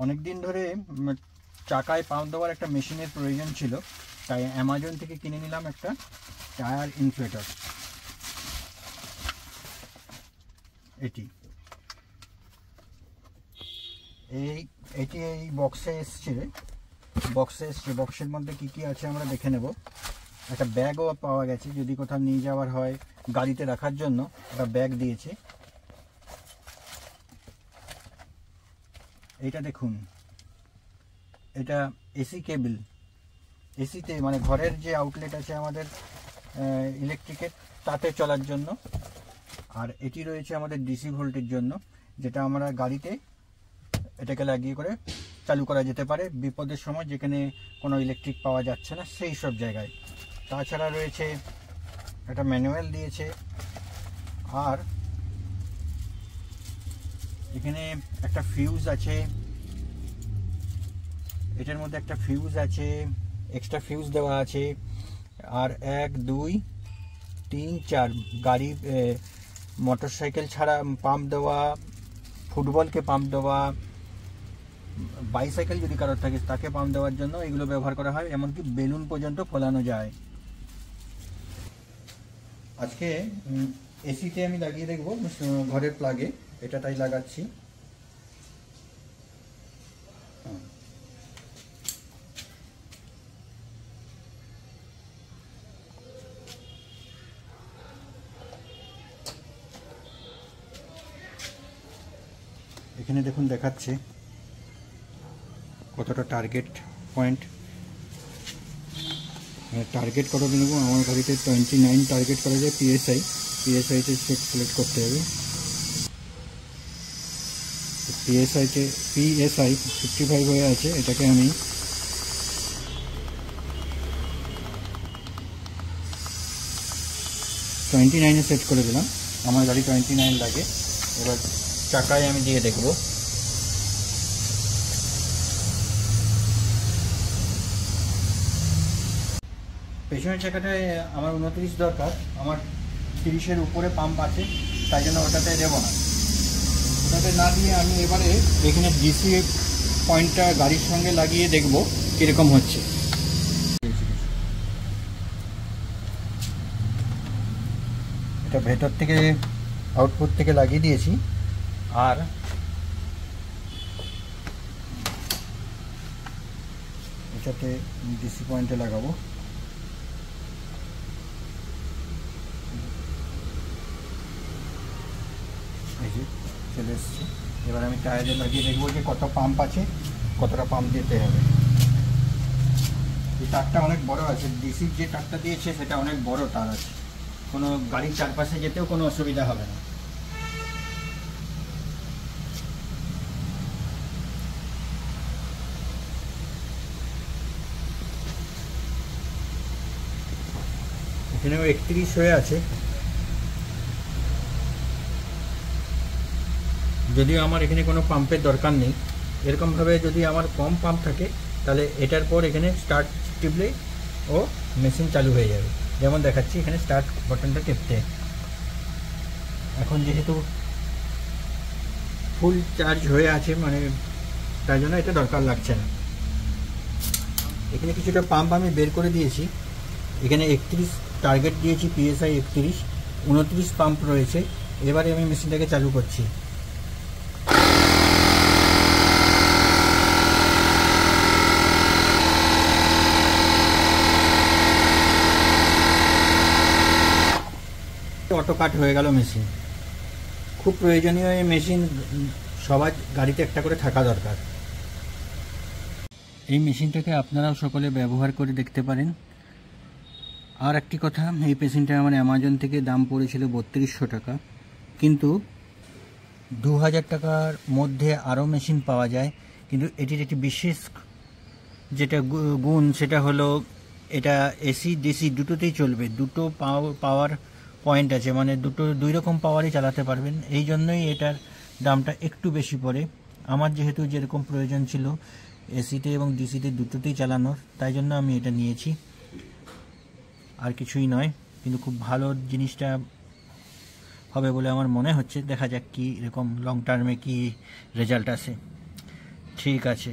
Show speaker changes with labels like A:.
A: অনেক দিন ধরে চাকায় পাম্প দেওয়ার একটা মেশিনের প্রয়োজন ছিল, তাই অ্যামাজন থেকে কিনে নিলাম একটা টায়ার ইনফ্লেটর। এটি এই বক্সে এসছে। বক্সের মধ্যে কি কি আছে আমরা দেখে নেব। একটা ব্যাগও পাওয়া গেছে, যদি কোথাও নিয়ে যাওয়ার হয় গাড়িতে রাখার জন্য একটা ব্যাগ দিয়েছে। এটা দেখুন, এটা এসি কেবল, এসিতে মানে ঘরের যে আউটলেট আছে আমাদের ইলেকট্রিকের, তাতে চলার জন্য। আর এটি রয়েছে আমাদের ডিসি ভোল্টের জন্য, যেটা আমরা গাড়িতে এটাকে লাগিয়ে করে চালু করা যেতে পারে বিপদের সময়, যেখানে কোনো ইলেকট্রিক পাওয়া যাচ্ছে না সেই সব জায়গায়। তাছাড়া রয়েছে একটা ম্যানুয়াল দিয়েছে, আর এখানে একটা ফিউজ আছে, এটার মধ্যে একটা ফিউজ আছে, এক্সট্রা ফিউজ দেওয়া আছে। আর 1 2 3 4 গাড়ি মোটর সাইকেল ছাড়া পাম্প দেওয়া, ফুটবলকে পাম্প দেওয়া, বাইসাইকেল যদি কারোর থাকে তাকে পাম্প দেওয়ার জন্য এগুলো ব্যবহার করা হয়। এমনকি বেলুন পর্যন্ত ফোলানো যায়। আজকে এসিতে আমি লাগিয়ে দেখবো ঘরের প্লাগে, এটা তাই লাগাচ্ছি। এখানে দেখুন দেখাচ্ছে কতটা টার্গেট পয়েন্ট। টার্গেট কত নেব, আমার গাড়িতে 29 টার্গেট করা যায়। পিএসআইতে সিলেক্ট করতে হবে। পিএসআই 55 হয়ে আছে, এটাকে আমি 29-এ সেট করে দিলাম। আমার গাড়ি 29 লাগে। এবার চাকায় আমি দিয়ে দেখব। পেছনের চাকাটায় আমার 29 দরকার, আমার 30-এর উপরে পাম্প আছে, তাই জন্য ওটাতে দেবো না। ওটাতে না দিয়ে আমি এবারে এখানে ডিসি পয়েন্টটা গাড়ির সঙ্গে লাগিয়ে দেখব কীরকম হচ্ছে। এটা ভেতর থেকে আউটপুট থেকে লাগিয়ে দিয়েছি, আর এটাতে ডিসি পয়েন্টে লাগাবো। এই যে চলে এসছে। এবার আমি টায়ারে লাগিয়ে দেখবো যে কত পাম্প আছে, কতটা পাম্প দিতে হবে। এই তারটা অনেক বড় আছে, ডিসির যে তারটা দিয়েছে সেটা অনেক বড় তার আছে, কোনো গাড়ির চারপাশে যেতেও কোনো অসুবিধা হবে না। এখানেও 31 হয়ে আছে। যদিও আমার এখানে কোনো পাম্পের দরকার নেই, এরকমভাবে যদি আমার কম পাম্প থাকে তাহলে এটার পর এখানে স্টার্ট টিপলে ও মেশিন চালু হয়ে যাবে। যেমন দেখাচ্ছি, এখানে স্টার্ট বাটনটা টিপতে। এখন যেহেতু ফুল চার্জ হয়ে আছে, মানে তাই জন্য এটা দরকার লাগছে না। এখানে কিছুটা পাম্প আমি বের করে দিয়েছি। এখানে 31 টার্গেট দিয়েছি, পিএসআই 31, 29 পাম্প রয়েছে। এবারে আমি মেশিনটাকে চালু করছি। অটো কাট হয়ে গেল মেশিন। খুব প্রয়োজনীয় এই মেশিন, সবার গাড়িতে একটা করে থাকা দরকার। এই মেশিনটাকে আপনারাও সকলে ব্যবহার করে দেখতে পারেন। আর একটি কথা, এই মেশিনটা আমার অ্যামাজন থেকে দাম পড়েছিল 3200 টাকা, কিন্তু 2000 টাকার মধ্যে আরও মেশিন পাওয়া যায়। কিন্তু এটির একটি বিশেষ যেটা গুণ, সেটা হলো এটা এসি ডিসি দুটোতেই চলবে। দুটো পাওয়ার পয়েন্ট আছে, মানে দুই রকম পাওয়ারই চালাতে পারবেন। এই জন্যই এটার দামটা একটু বেশি পড়ে। আমার যেহেতু যেরকম প্রয়োজন ছিল এসিতে এবং ডিসিতে দুটোতেই চালানোর, তাই জন্য আমি এটা নিয়েছি, আর কিছুই নয়। কিন্তু খুব ভালো জিনিসটা হবে বলে আমার মনে হচ্ছে। দেখা যাক কি এরকম লং টার্মে কি রেজাল্ট আসে। ঠিক আছে।